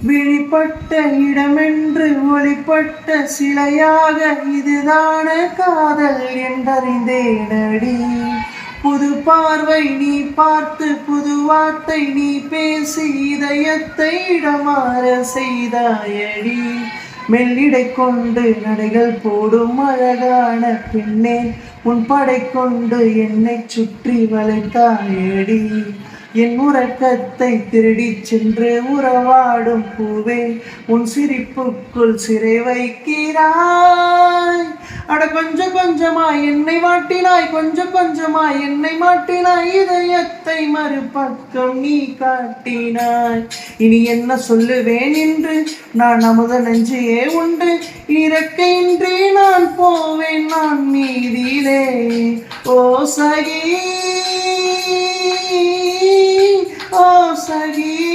விழிப்பட்ட இடமென்று ஒளிப்பட்ட சிலையாக இதுதான காதல் என்றறிந்தேனடி. புது பார்வை நீ பார்த்து புது வார்த்தை நீ பேசி இதயத்தை இடமாற செய்தாயடி. மெல்லிடை கொண்டு நடைகள் போடும் அழகான பெண்ணே, உன் படை கொண்டு என்னை சுற்றி வளைத்தாயடி. என் உறக்கத்தை திருடிச் சென்று உறவாடும் பூவே, உன் சிரிப்புக்குள் சிறை வைக்கிறாய். அட கொஞ்சம் கொஞ்சமாய் என்னை மாட்டினாய், கொஞ்சம் கொஞ்சமாய் என்னை மாட்டினாய், இதயத்தை மறுபக்கம் நீ காட்டினாய். இனி என்ன சொல்லுவேன் என்று நான் அமுத நெஞ்சியே உண்டு, இறக்கையின்றி நான் போவேன் நான் மீதிலே. ஓ சகி, ஓ சகி.